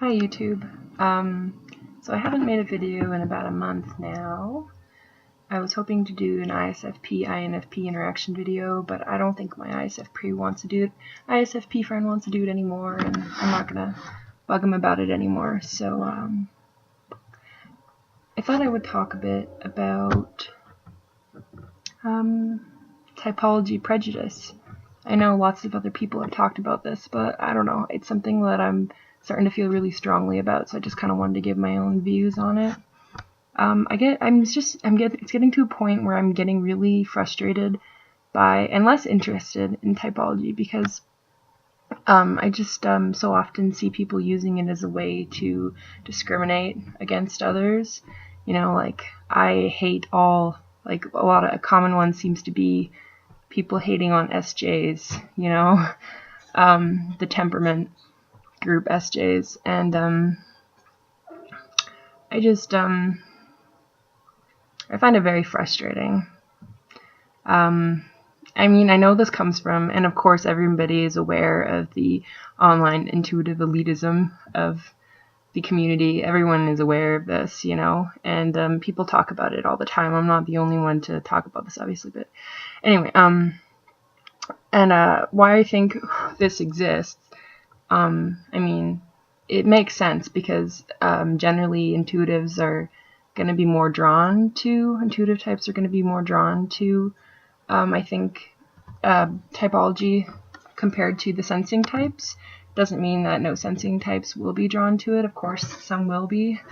Hi YouTube. So I haven't made a video in about a month now. I was hoping to do an ISFP-INFP interaction video, but I don't think my ISFP wants to do it. ISFP friend wants to do it anymore, and I'm not gonna bug him about it anymore. So I thought I would talk a bit about typology prejudice. I know lots of other people have talked about this, but I don't know. It's something that I'm starting to feel really strongly about, so I just kind of wanted to give my own views on it. It's getting to a point where I'm getting really frustrated by and less interested in typology because I just so often see people using it as a way to discriminate against others. You know, like I hate all, like a common one seems to be people hating on SJs, you know, the temperament group SJs, and I find it very frustrating. I mean, I know this comes from, and of course everybody is aware of the online intuitive elitism of the community. Everyone is aware of this, you know, and people talk about it all the time. I'm not the only one to talk about this, obviously, but anyway, why I think this exists, I mean, it makes sense because generally intuitive types are going to be more drawn to, I think, typology compared to the sensing types. Doesn't mean that no sensing types will be drawn to it. Of course, some will be,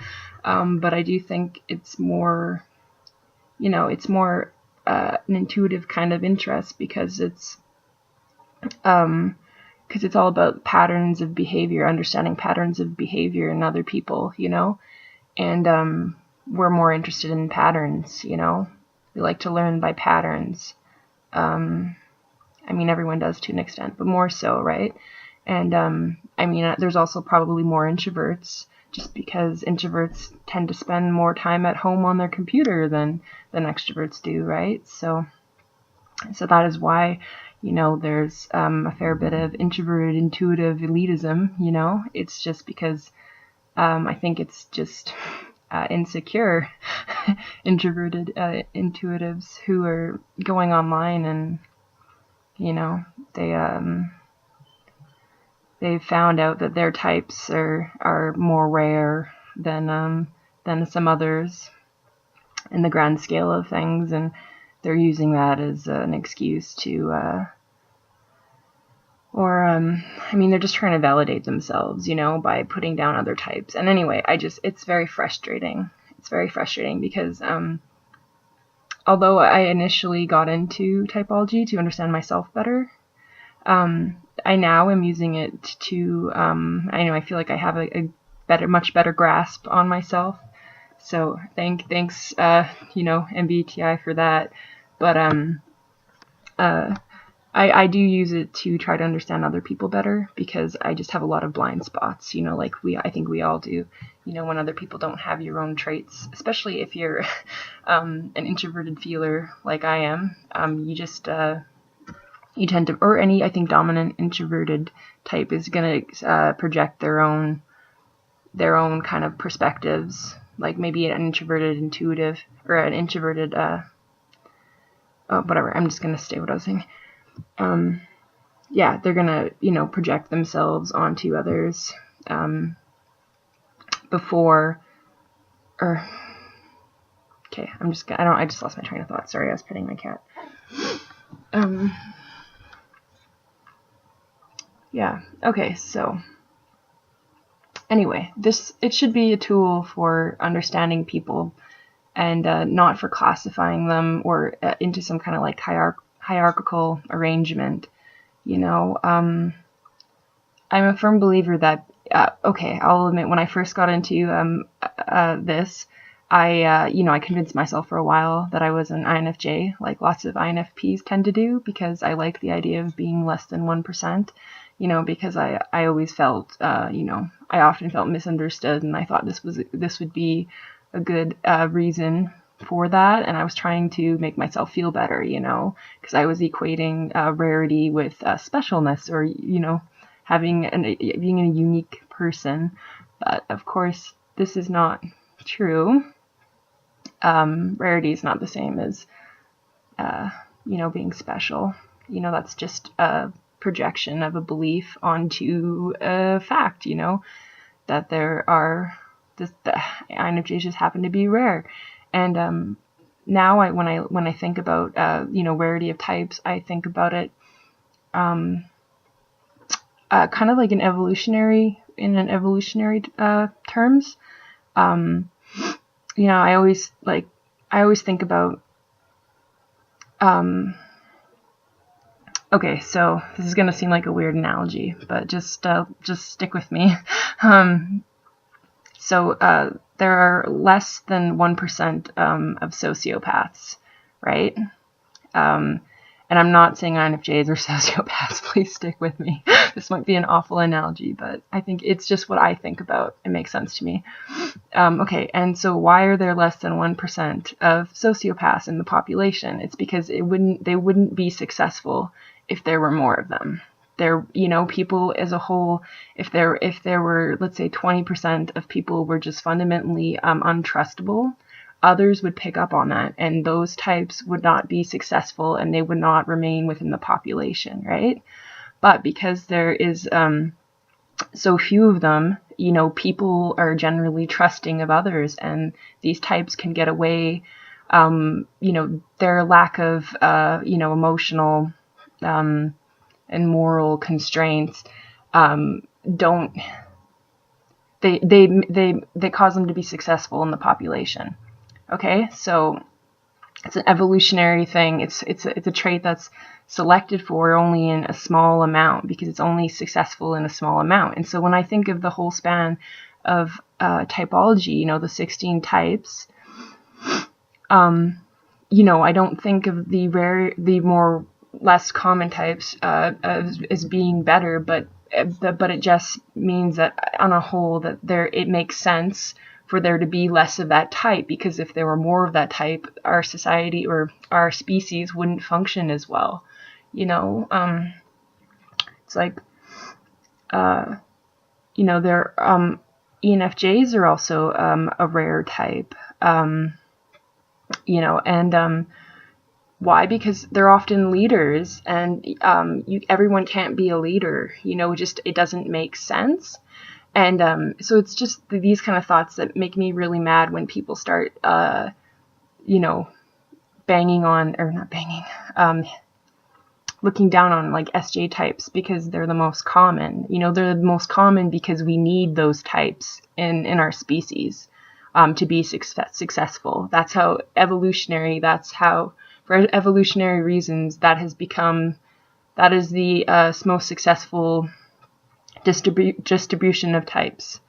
but I do think it's more, an intuitive kind of interest because it's all about patterns of behavior, understanding patterns of behavior in other people, you know, and we're more interested in patterns, you know. We like to learn by patterns. I mean, everyone does to an extent, but more so, right? And I mean, there's also probably more introverts, just because introverts tend to spend more time at home on their computer than extroverts do, right? So that is why, you know, there's a fair bit of introverted intuitive elitism, you know. It's just because I think it's just insecure introverted intuitives who are going online and, you know, they've found out that their types are more rare than some others in the grand scale of things, and they're using that as an excuse to I mean, they're just trying to validate themselves, you know, by putting down other types. And anyway, it's very frustrating. It's very frustrating because although I initially got into typology to understand myself better, I now am using it to, I feel like I have a much better grasp on myself. So thanks, you know, MBTI for that. But I do use it to try to understand other people better because I just have a lot of blind spots, you know, like I think we all do, you know, when other people don't have your own traits, especially if you're an introverted feeler like I am, you tend to, or any, I think, dominant introverted type is going to project their own kind of perspectives, like maybe an introverted intuitive or an introverted, whatever, I'm just going to stay what I was saying. Yeah, they're gonna, you know, project themselves onto others before, or okay, I just lost my train of thought. Sorry, I was petting my cat. Yeah, okay, so anyway, it should be a tool for understanding people and not for classifying them or into some kind of like hierarchical arrangement, you know. I'm a firm believer that, I'll admit, when I first got into this, I convinced myself for a while that I was an INFJ, like lots of INFPs tend to do, because I like the idea of being less than 1%, you know, because I always felt, you know, I often felt misunderstood, and I thought this would be a good reason for that, and I was trying to make myself feel better, you know, because I was equating rarity with specialness, or, you know, being a unique person. But of course, this is not true. Rarity is not the same as, being special. That's just a projection of a belief onto a fact, that there are, the INFJs just happen to be rare. And now when I think about, rarity of types, I think about it kind of like in evolutionary terms. I always think about, okay, so this is going to seem like a weird analogy, but just stick with me. So there are less than 1% of sociopaths, right? And I'm not saying INFJs are sociopaths. Please stick with me. This might be an awful analogy, but I think it's just what I think about. It makes sense to me. Okay, and so why are there less than 1% of sociopaths in the population? It's because they wouldn't be successful if there were more of them. People as a whole, if there were, let's say, 20% of people were just fundamentally untrustable, others would pick up on that, and those types would not be successful, and they would not remain within the population, right? But because there is so few of them, people are generally trusting of others, and these types can get away. Their lack of, emotional and moral constraints don't. They cause them to be successful in the population. Okay, so it's an evolutionary thing. It's a trait that's selected for only in a small amount because it's only successful in a small amount. And so when I think of the whole span of typology, the 16 types, I don't think of the more less common types as being better, but it just means that on a whole that it makes sense for there to be less of that type, because if there were more of that type, our society or our species wouldn't function as well. It's like, there ENFJs are also a rare type, and why? Because they're often leaders, and everyone can't be a leader. Just it doesn't make sense. And so it's just these kind of thoughts that make me really mad when people start, banging on, or not banging, looking down on like SJ types because they're the most common. They're the most common because we need those types in our species to be successful. That's how for evolutionary reasons, that is the most successful distribution of types.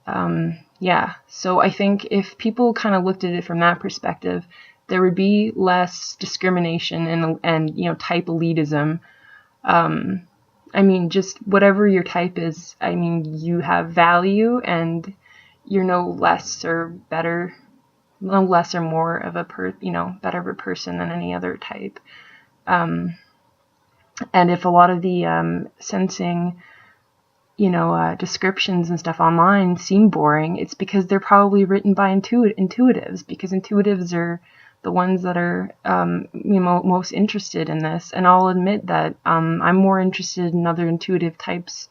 So I think if people kind of looked at it from that perspective, there would be less discrimination and type elitism. Just whatever your type is, you have value, and you're no less or more of a better of a person than any other type. And if a lot of the sensing descriptions and stuff online seem boring, it's because they're probably written by intuitives, because intuitives are the ones that are most interested in this. And I'll admit that I'm more interested in other intuitive types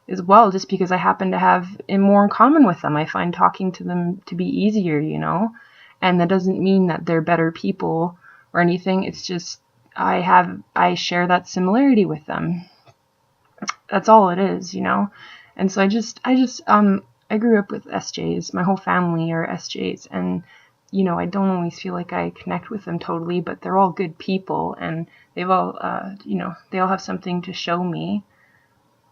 as well, just because I happen to have more in common with them. I find talking to them to be easier, and that doesn't mean that they're better people or anything. It's just I share that similarity with them. That's all it is, And so I grew up with SJs. My whole family are SJs, and I don't always feel like I connect with them totally, but they're all good people, and they've all they all have something to show me.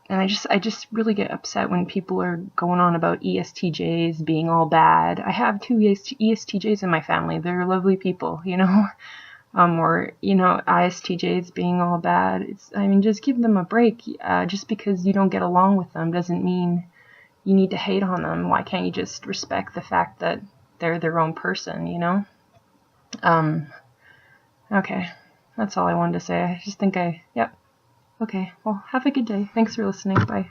And I just really get upset when people are going on about ESTJs being all bad. I have 2 ESTJs in my family. They're lovely people, or ISTJs being all bad. Just give them a break. Just because you don't get along with them doesn't mean you need to hate on them. Why can't you just respect the fact that they're their own person, Okay, that's all I wanted to say. I just think yep. Okay, well, have a good day. Thanks for listening. Bye.